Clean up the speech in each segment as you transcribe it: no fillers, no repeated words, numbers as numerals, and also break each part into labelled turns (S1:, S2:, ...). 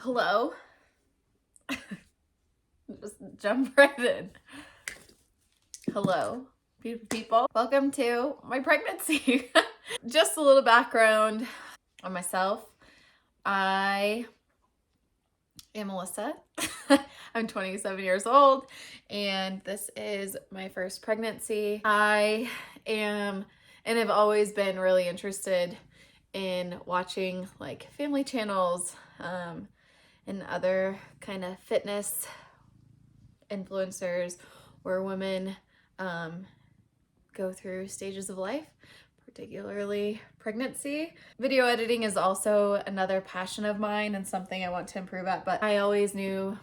S1: Hello. Just jump right in. Hello, beautiful people. Welcome to my pregnancy. Just a little background on myself. I am Melissa. I'm 27 years old, and this is my first pregnancy. I am and have always been really interested in watching like family channels and other kind of fitness influencers where women go through stages of life, particularly pregnancy. Video editing is also another passion of mine and something I want to improve at, but I always knew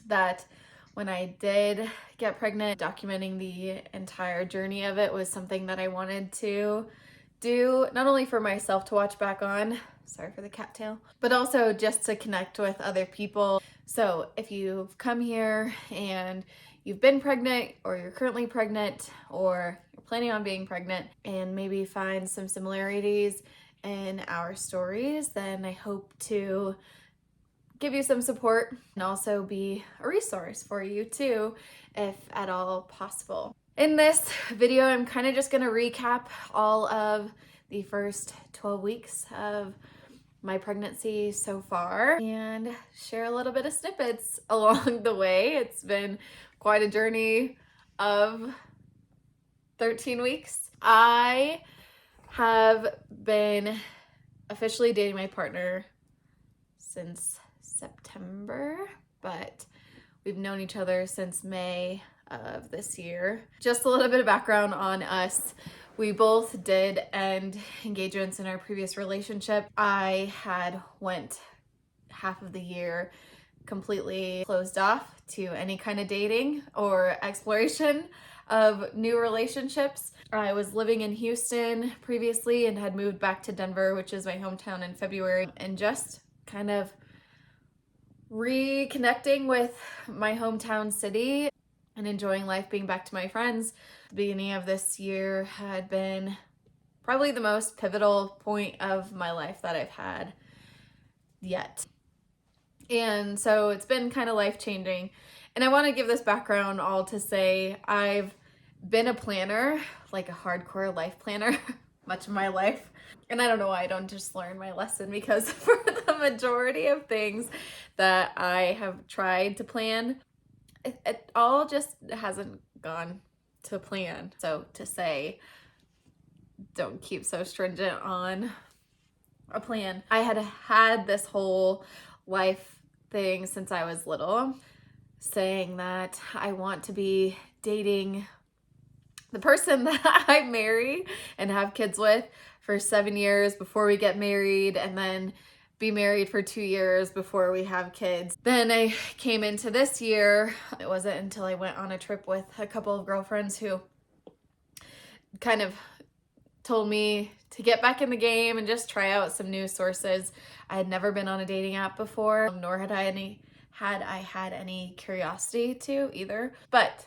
S1: that when I did get pregnant, documenting the entire journey of it was something that I wanted to do, not only for myself to watch back on, sorry for the cattail, but also just to connect with other people. So if you've come here and you've been pregnant, or you're currently pregnant, or you're planning on being pregnant, and maybe find some similarities in our stories, then I hope to give you some support and also be a resource for you too, if at all possible. In this video, I'm kind of just going to recap all of the first 12 weeks of my pregnancy so far and share a little bit of snippets along the way. It's been quite a journey of 13 weeks. I have been officially dating my partner since September, but we've known each other since May of this year. Just a little bit of background on us. We both did end engagements in our previous relationship. I had went half of the year completely closed off to any kind of dating or exploration of new relationships. I was living in Houston previously and had moved back to Denver, which is my hometown, in February, and just kind of reconnecting with my hometown city and enjoying life, being back to my friends. The beginning of this year had been probably the most pivotal point of my life that I've had yet. And so it's been kind of life-changing. And I want to give this background all to say I've been a planner, like a hardcore life planner, much of my life. And I don't know why I don't just learn my lesson, because for the majority of things that I have tried to plan, it all just hasn't gone to plan. So to don't keep so stringent on a plan. I had this whole life thing since I was little, saying that I want to be dating the person that I marry and have kids with for 7 years before we get married, and then be married for 2 years before we have kids. Then I came into this year. It wasn't until I went on a trip with a couple of girlfriends who kind of told me to get back in the game and just try out some new sources. I had never been on a dating app before, nor had I had any curiosity to either, but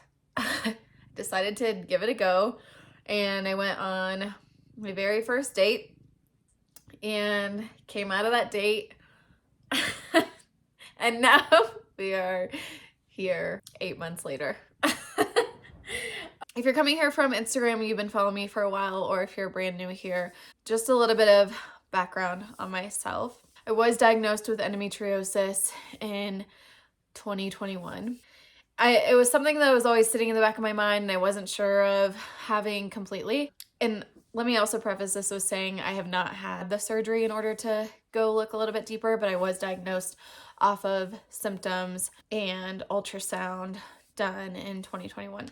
S1: decided to give it a go. And I went on my very first date and came out of that date and now we are here 8 months later. If you're coming here from Instagram and you've been following me for a while, or if you're brand new here, just a little bit of background on myself. I was diagnosed with endometriosis in 2021. It was something that was always sitting in the back of my mind and I wasn't sure of having completely. And let me also preface this with saying I have not had the surgery in order to go look a little bit deeper, but I was diagnosed off of symptoms and ultrasound done in 2021.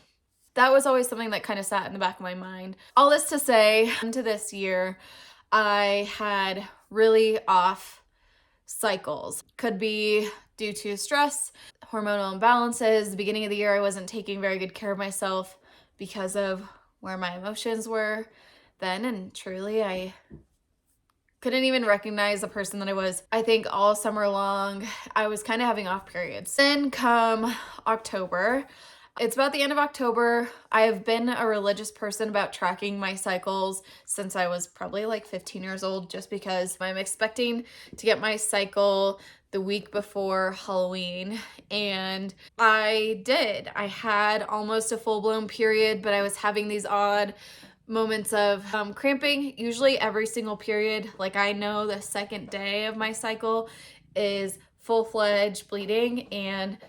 S1: That was always something that kind of sat in the back of my mind. All this to say, into this year, I had really off cycles. Could be due to stress, hormonal imbalances. The beginning of the year, I wasn't taking very good care of myself because of where my emotions were then, and truly, I couldn't even recognize the person that I was. I think all summer long, I was kind of having off periods. Then come October, it's about the end of October. I have been a religious person about tracking my cycles since I was probably like 15 years old, just because I'm expecting to get my cycle the week before Halloween, and I had almost a full-blown period, but I was having these odd moments of cramping, usually every single period. Like, I know the second day of my cycle is full-fledged bleeding, and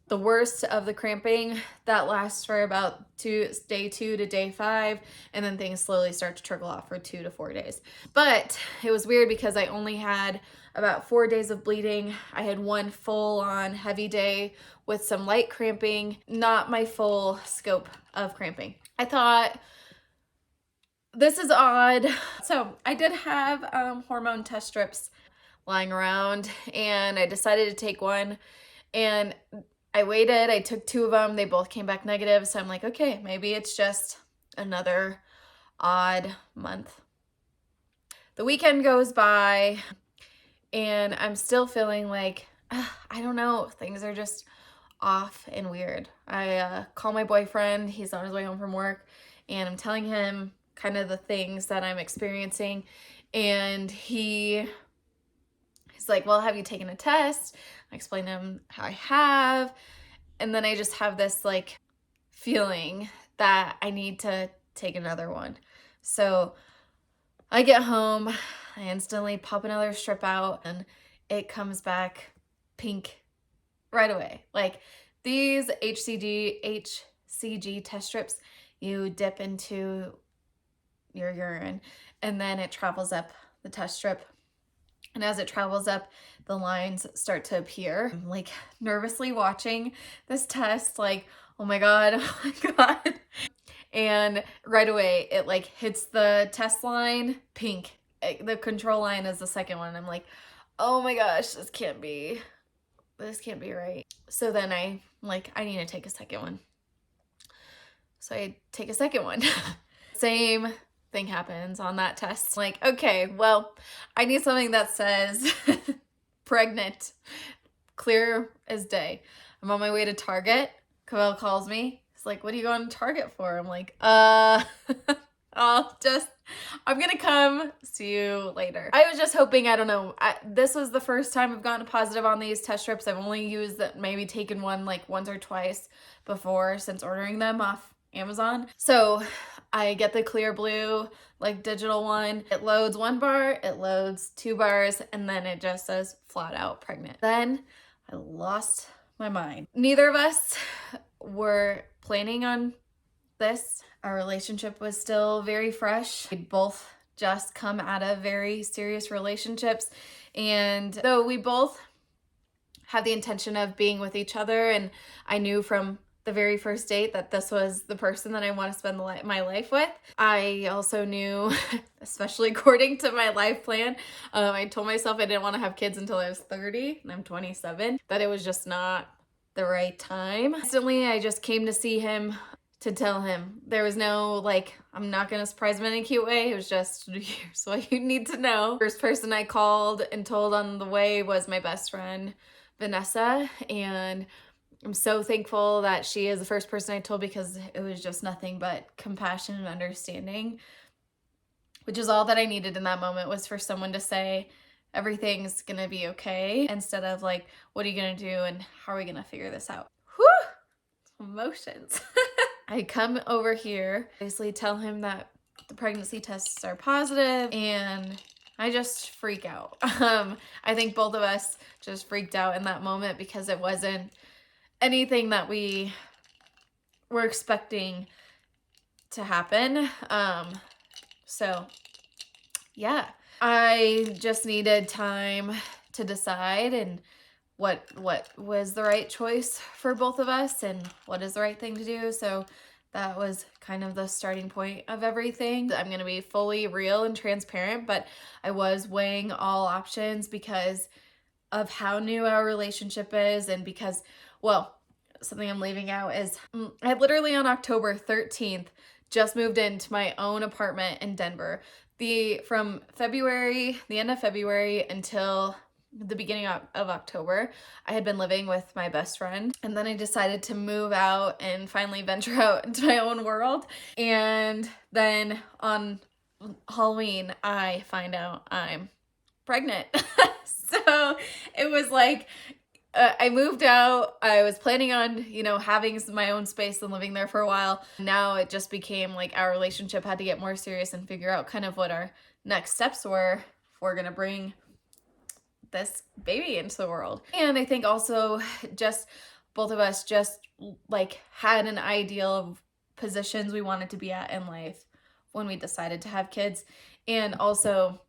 S1: the worst of the cramping that lasts for about day 2 to day 5, and then things slowly start to trickle off for 2 to 4 days. But it was weird because I only had about 4 days of bleeding. I had one full-on heavy day with some light cramping, not my full scope of cramping. I thought, this is odd. So I did have hormone test strips lying around, and I decided to take one, and I waited. I took 2 of them. They both came back negative. So I'm like, okay, maybe it's just another odd month. The weekend goes by, and I'm still feeling like, I don't know, things are just off and weird. I call my boyfriend. He's on his way home from work, and I'm telling him kind of the things that I'm experiencing. And he's like, well, have you taken a test? I explain to him how I have. And then I just have this like feeling that I need to take another one. So I get home, I instantly pop another strip out, and it comes back pink right away. Like, these HCG test strips, you dip into your urine, and then it travels up the test strip. And as it travels up, the lines start to appear. I'm like nervously watching this test, like, oh my God, oh my God. And right away, it like hits the test line, pink. The control line is the second one. I'm like, oh my gosh, this can't be right. So then I need to take a second one. So I take a second one. Same thing happens on that test. Like, okay, well, I need something that says pregnant, clear as day. I'm on my way to Target. Cavell calls me. He's like, what are you going to Target for? I'm like, I'm gonna come see you later. I was just hoping, I don't know, this was the first time I've gotten positive on these test strips. I've only used that, maybe taken one like once or twice before since ordering them off Amazon. So I get the clear blue, like digital one. It loads 1 bar, it loads 2 bars, and then it just says flat out pregnant. Then I lost my mind. Neither of us were planning on this. Our relationship was still very fresh. We both just come out of very serious relationships. And though we both had the intention of being with each other, and I knew from the very first date that this was the person that I want to spend my life with, I also knew, especially according to my life plan, I told myself I didn't want to have kids until I was 30, and I'm 27, that it was just not the right time. Instantly, I just came to see him to tell him. There was no, like, I'm not gonna surprise him in a cute way. It was just, here's what you need to know. First person I called and told on the way was my best friend, Vanessa, and I'm so thankful that she is the first person I told, because it was just nothing but compassion and understanding, which is all that I needed in that moment, was for someone to say, everything's gonna be okay, instead of like, what are you gonna do and how are we gonna figure this out? Whew, emotions. I come over here, basically tell him that the pregnancy tests are positive, and I just freak out. I think both of us just freaked out in that moment, because it wasn't anything that we were expecting to happen. So yeah, I just needed time to decide, and what was the right choice for both of us, and what is the right thing to do. So that was kind of the starting point of everything. I'm gonna be fully real and transparent, but I was weighing all options because of how new our relationship is, and because, well, something I'm leaving out is I literally on October 13th just moved into my own apartment in Denver. From February, the end of February until the beginning of October, I had been living with my best friend, and then I decided to move out and finally venture out into my own world. And then on Halloween, I find out I'm pregnant. So it was like, I moved out. I was planning on, having my own space and living there for a while. Now it just became like our relationship had to get more serious and figure out kind of what our next steps were if we're gonna bring this baby into the world. And I think also just both of us just like had an ideal of positions we wanted to be at in life when we decided to have kids, and also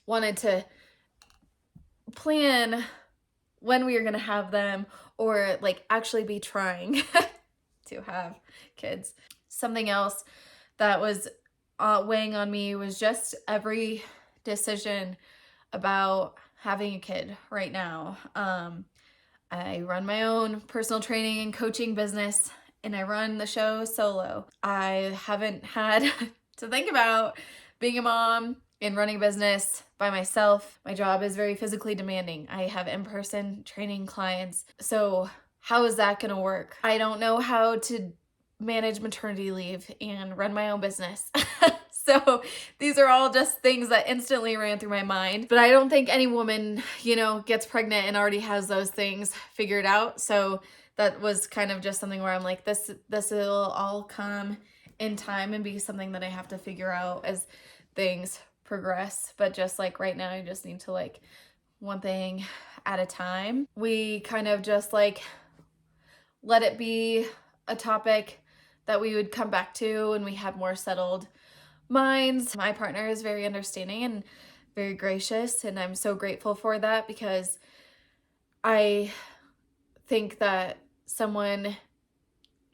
S1: wanted to plan when we were going to have them, or like actually be trying to have kids. Something else that was weighing on me was just every decision about having a kid right now. I run my own personal training and coaching business, and I run the show solo. I haven't had to think about being a mom and running a business by myself. My job is very physically demanding. I have in-person training clients. So how is that going to work? I don't know how to manage maternity leave and run my own business. So these are all just things that instantly ran through my mind. But I don't think any woman, gets pregnant and already has those things figured out. So that was kind of just something where I'm like, this will all come in time and be something that I have to figure out as things progress. But just like right now, I just need to like one thing at a time. We kind of just like let it be a topic that we would come back to when we had more settled minds. My partner is very understanding and very gracious, and I'm so grateful for that, because I think that someone,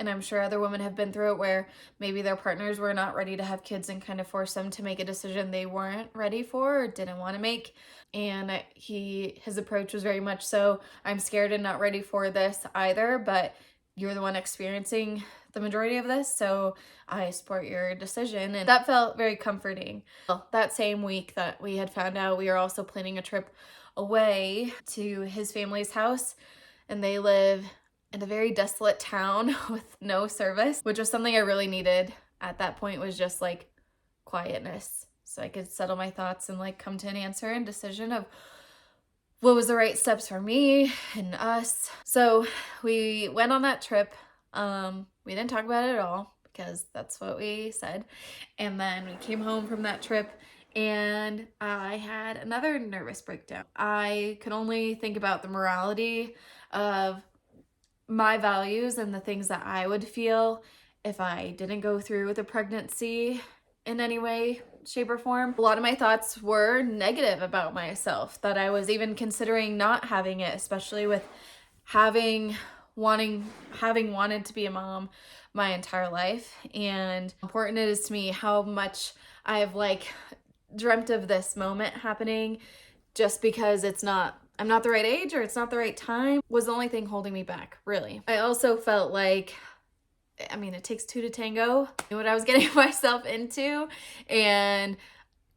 S1: and I'm sure other women have been through it, where maybe their partners were not ready to have kids and kind of forced them to make a decision they weren't ready for or didn't want to make. And his approach was very much so, I'm scared and not ready for this either, but you're the one experiencing the majority of this, so I support your decision. And that felt very comforting. Well, that same week that we had found out, we were also planning a trip away to his family's house, and they live in a very desolate town with no service, which was something I really needed at that point, was just like quietness, so I could settle my thoughts and like come to an answer and decision of what was the right steps for me and us. So we went on that trip. We didn't talk about it at all because that's what we said. And then we came home from that trip and I had another nervous breakdown. I could only think about the morality of my values and the things that I would feel if I didn't go through with a pregnancy in any way, shape, or form. A lot of my thoughts were negative about myself, that I was even considering not having it, especially with having wanted to be a mom my entire life, and how important it is to me how much I've like dreamt of this moment happening, just because I'm not the right age or it's not the right time was the only thing holding me back, really. I also felt like, it takes two to tango. I knew what I was getting myself into, and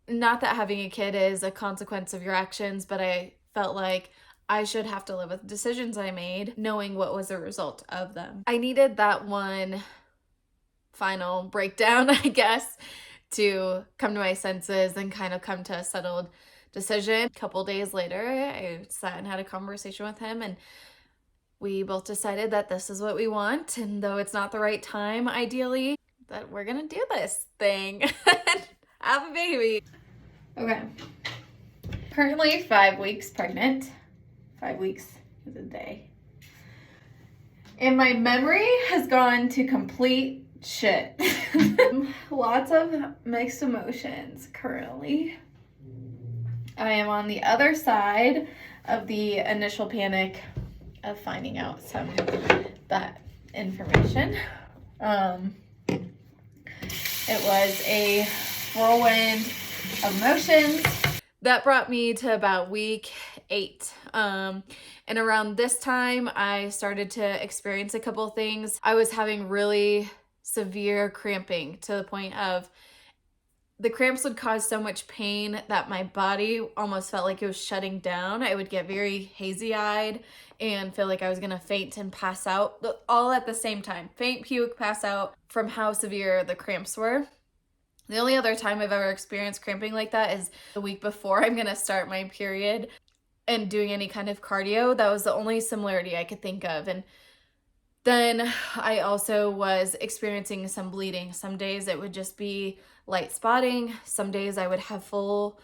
S1: not that having a kid is a consequence of your actions, but I felt like I should have to live with decisions I made, knowing what was the result of them. I needed that one final breakdown, I guess, to come to my senses and kind of come to a settled decision. A couple days later, I sat and had a conversation with him, and we both decided that this is what we want, and though it's not the right time, ideally, that we're gonna do this thing and have a baby. Okay. Currently 5 weeks pregnant. 5 weeks is a day. And my memory has gone to complete shit. Lots of mixed emotions currently. I am on the other side of the initial panic of finding out some that information. It was a whirlwind of emotions that brought me to about week 8. And around this time, I started to experience a couple things. I was having really severe cramping to the point of the cramps would cause so much pain that my body almost felt like it was shutting down. I would get very hazy-eyed and feel like I was gonna faint and pass out, all at the same time. Faint, puke, pass out from how severe the cramps were. The only other time I've ever experienced cramping like that is the week before I'm gonna start my period and doing any kind of cardio. That was the only similarity I could think of. And then I also was experiencing some bleeding. Some days it would just be light spotting. Some days I would have full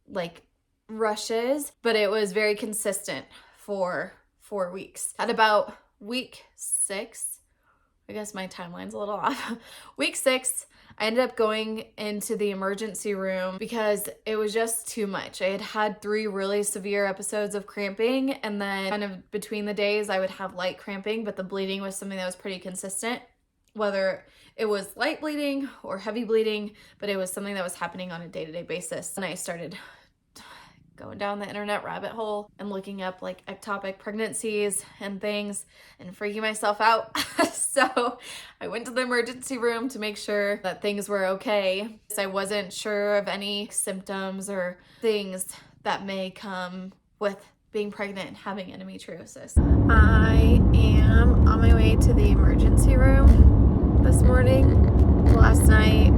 S1: like rushes, but it was very consistent for 4 weeks. At about week 6, I guess my timeline's a little off. Week 6, I ended up going into the emergency room because it was just too much. I had had 3 really severe episodes of cramping, and then kind of between the days I would have light cramping, but the bleeding was something that was pretty consistent, whether it was light bleeding or heavy bleeding, but it was something that was happening on a day-to-day basis. And I started going down the internet rabbit hole and looking up like ectopic pregnancies and things and freaking myself out. So I went to the emergency room to make sure that things were okay. I wasn't sure of any symptoms or things that may come with being pregnant and having endometriosis. I am on my way to the emergency room this morning. Last night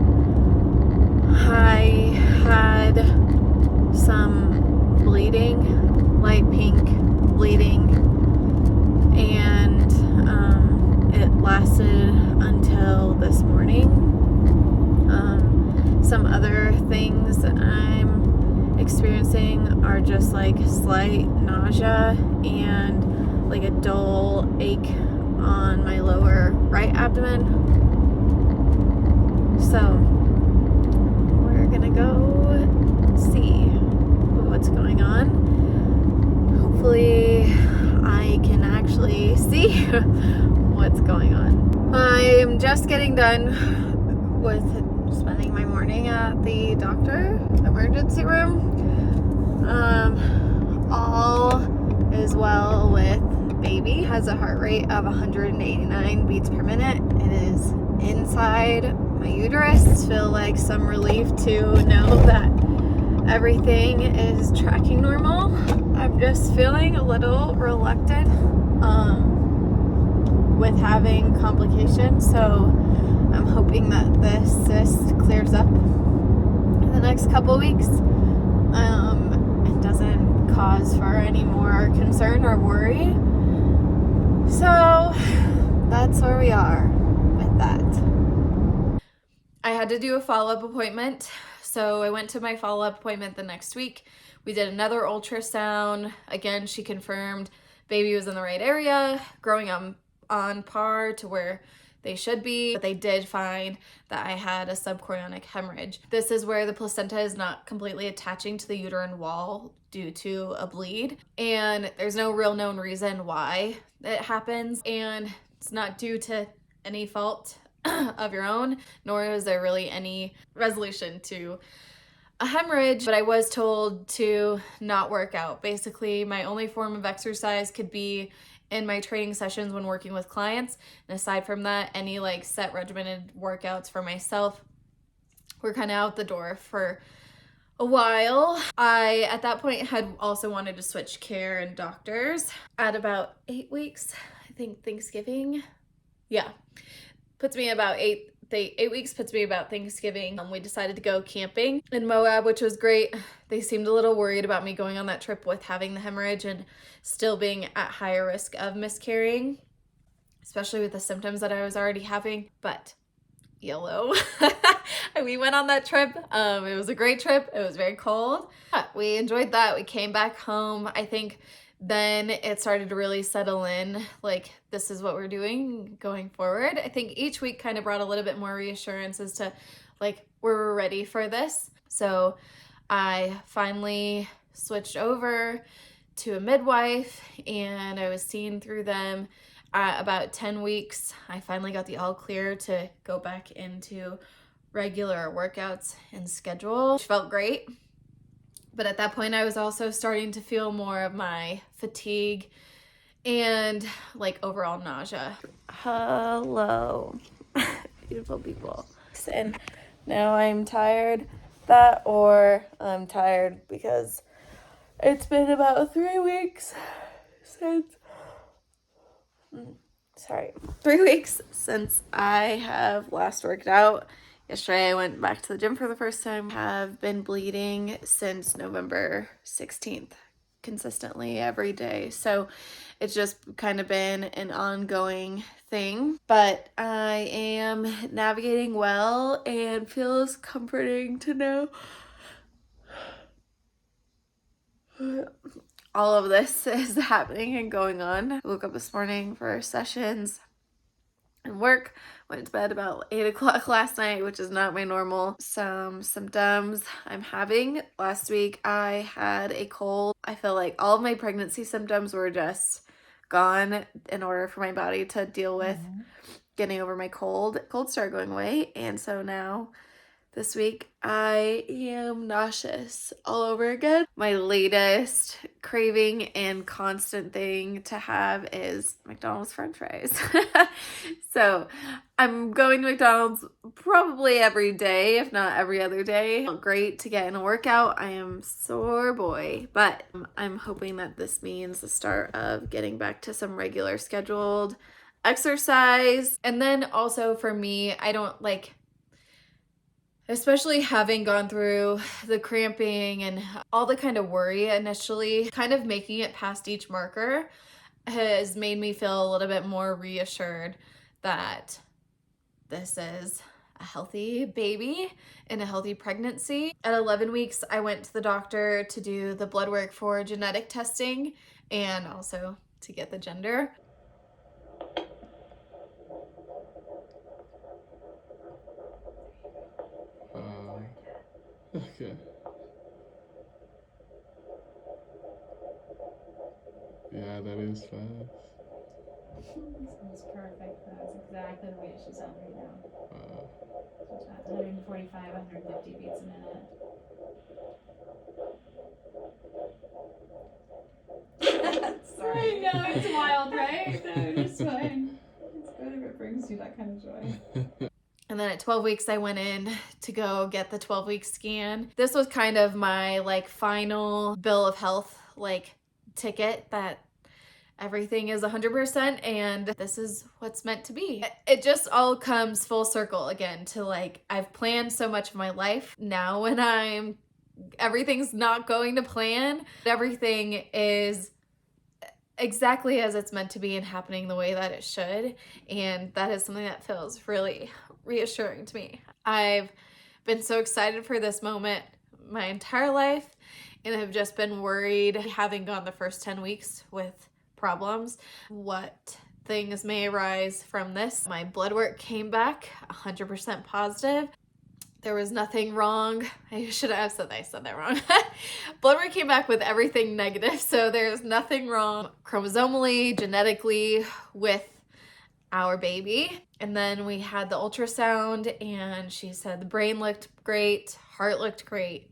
S1: I had some bleeding, light pink bleeding, and it lasted until this morning. Some other things that I'm experiencing are just like slight nausea and like a dull ache on my lower right abdomen. So we're gonna go see what's going on. Hopefully I can actually see what's going on. I'm just getting done with spending my morning at the doctor emergency room. All is well with baby. Has a heart rate of 189 beats per minute. It is inside my uterus. Feel like some relief to know that everything is tracking normal. I'm just feeling a little reluctant with having complications, so I'm hoping that this cyst clears up in the next couple weeks and doesn't cause for any more concern or worry. So that's where we are with that. I had to do a follow-up appointment. So I went to my follow-up appointment the next week. We did another ultrasound. Again, she confirmed baby was in the right area, growing on par to where they should be, but they did find that I had a subchorionic hemorrhage. This is where the placenta is not completely attaching to the uterine wall due to a bleed, and there's no real known reason why it happens, and it's not due to any fault of your own, nor is there really any resolution to a hemorrhage. But I was told to not work out. Basically, my only form of exercise could be in my training sessions when working with clients, and aside from that, any like set regimented workouts for myself were kind of out the door for a while. I at that point had also wanted to switch care and doctors. At about 8 weeks, I think Thanksgiving, puts me about 8 weeks puts me about Thanksgiving. We decided to go camping in Moab, which was great. They seemed a little worried about me going on that trip with having the hemorrhage and still being at higher risk of miscarrying, especially with the symptoms that I was already having, but YOLO. We went on that trip. It was a great trip. It was very cold. We enjoyed that. We came back home. I think then it started to really settle in, like, this is what we're doing going forward. I think each week kind of brought a little bit more reassurance as to, like, we're ready for this. So I finally switched over to a midwife, and I was seen through them at about 10 weeks. I finally got the all clear to go back into regular workouts and schedule, which felt great. But at that point, I was also starting to feel more of my fatigue and like overall nausea. Hello, beautiful people. And now I'm tired, or I'm tired because it's been about 3 weeks since, 3 weeks since I have last worked out Yesterday I went back to the gym for the first time. Have been bleeding since November 16th, consistently every day. So it's just kind of been an ongoing thing. But I am navigating well and feels comforting to know all of this is happening and going on. I woke up this morning for sessions and work. Went to bed about 8 o'clock last night, which is not my normal. Some symptoms I'm having. Last week I had a cold. I feel like all of my pregnancy symptoms were just gone in order for my body to deal with getting over my cold. Cold started going away, and so now this week I am nauseous all over again. My latest craving and constant thing to have is McDonald's french fries. So I'm going to McDonald's probably every day, if not every other day. Great to get in a workout. I am sore boy, but I'm hoping that this means the start of getting back to some regular scheduled exercise. And then also for me, I don't like, especially having gone through the cramping and all the kind of worry initially, kind of making it past each marker has made me feel a little bit more reassured that this is a healthy baby and a healthy pregnancy. At 11 weeks, I went to the doctor to do the blood work for genetic testing and also to get the gender.
S2: Okay. Yeah, that is fast.
S3: It's perfect. That's exactly the way it should sound right now. So that's 145, 150 beats a minute. Sorry. I know, it's wild, right? No, it's fine. It's good if it brings you that kind of joy.
S1: And then at 12 weeks, I went in to go get the 12-week scan. This was kind of my like final bill of health, like ticket that everything is 100% and this is what's meant to be. It just all comes full circle again to like, I've planned so much of my life. Now when everything's not going to plan, everything is exactly as it's meant to be and happening the way that it should. And that is something that feels really reassuring to me. I've been so excited for this moment my entire life and have just been worried, having gone the first 10 weeks with problems, what things may arise from this. My blood work came back 100% positive. There was nothing wrong. I should have said I said that wrong. Blood work came back with everything negative, so there's nothing wrong chromosomally, genetically with our baby. And then we had the ultrasound and she said the brain looked great, heart looked great.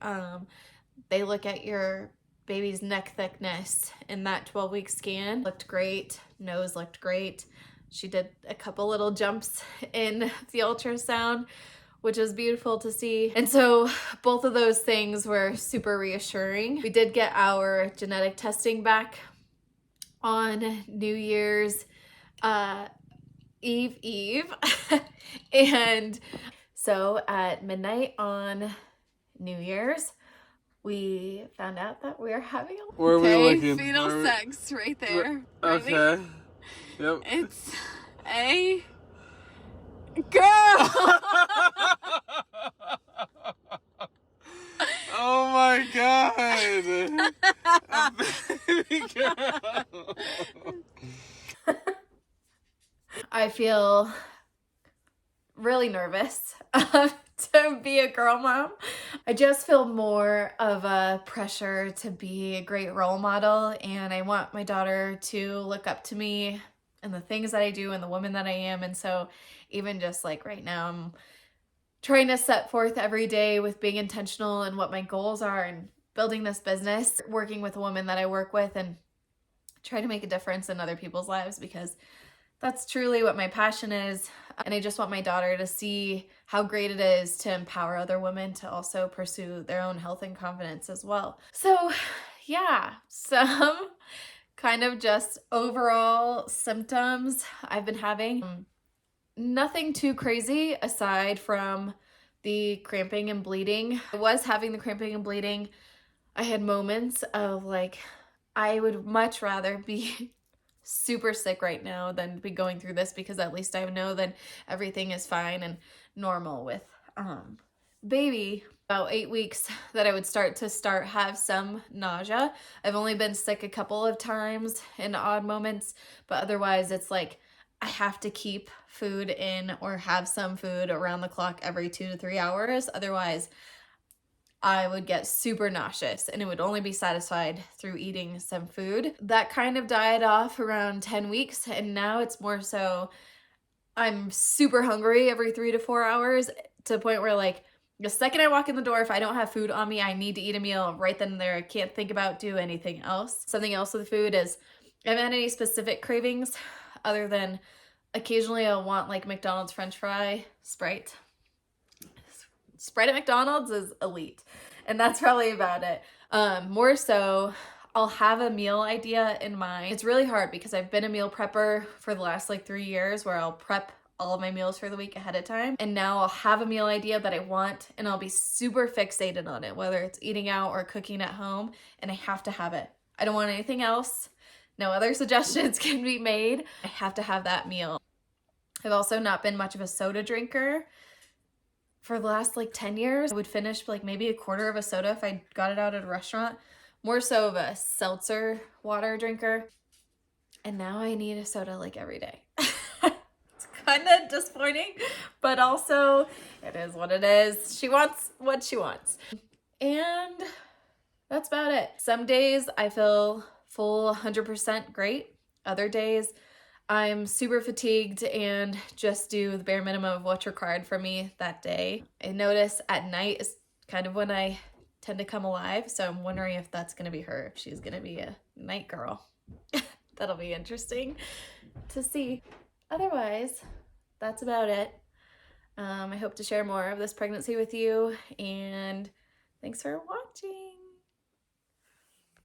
S1: They look at your baby's neck thickness in that 12-week scan. Looked great, nose looked great. She did a couple little jumps in the ultrasound, which is beautiful to see. And so both of those things were super reassuring. We did get our genetic testing back on New Year's Eve. And so at midnight on New Year's, we found out that we're having a
S2: Where are we looking?
S1: fetal sex right there. Ready?
S2: Okay. Yep.
S1: It's a girl.
S2: Oh my god! A baby girl.
S1: I feel really nervous to be a girl mom. I just feel more of a pressure to be a great role model, and I want my daughter to look up to me and the things that I do and the woman that I am. And so even just like right now, I'm trying to set forth every day with being intentional and what my goals are and building this business, working with a woman that I work with and try to make a difference in other people's lives, because that's truly what my passion is. And I just want my daughter to see how great it is to empower other women to also pursue their own health and confidence as well. So yeah, some kind of just overall symptoms I've been having. Nothing too crazy aside from the cramping and bleeding. I was having the cramping and bleeding. I had moments of like, I would much rather be super sick right now than be going through this, because at least I know that everything is fine and normal with baby. About 8 weeks that I would start to have some nausea. I've only been sick a couple of times in odd moments, but otherwise it's like I have to keep food in or have some food around the clock every 2 to 3 hours. Otherwise I would get super nauseous, and it would only be satisfied through eating some food. That kind of died off around 10 weeks, and now it's more so I'm super hungry every 3 to 4 hours, to the point where like the second I walk in the door, if I don't have food on me, I need to eat a meal right then and there. I can't think about do anything else. Something else with food is I haven't had any specific cravings other than occasionally I'll want like McDonald's French fry Sprite. Sprite at McDonald's is elite, and that's probably about it. More so, I'll have a meal idea in mind. It's really hard because I've been a meal prepper for the last like 3 years, where I'll prep all of my meals for the week ahead of time. And now I'll have a meal idea that I want, and I'll be super fixated on it, whether it's eating out or cooking at home, and I have to have it. I don't want anything else. No other suggestions can be made. I have to have that meal. I've also not been much of a soda drinker. For the last like 10 years, I would finish like maybe a quarter of a soda if I got it out at a restaurant. More so of a seltzer water drinker. And now I need a soda like every day. It's kind of disappointing, but also it is what it is. She wants what she wants. And that's about it. Some days I feel full 100% great. Other days I'm super fatigued and just do the bare minimum of what's required from me that day. I notice at night is kind of when I tend to come alive, so I'm wondering if that's going to be her, if she's going to be a night girl. That'll be interesting to see. Otherwise, that's about it. I hope to share more of this pregnancy with you, and thanks for watching.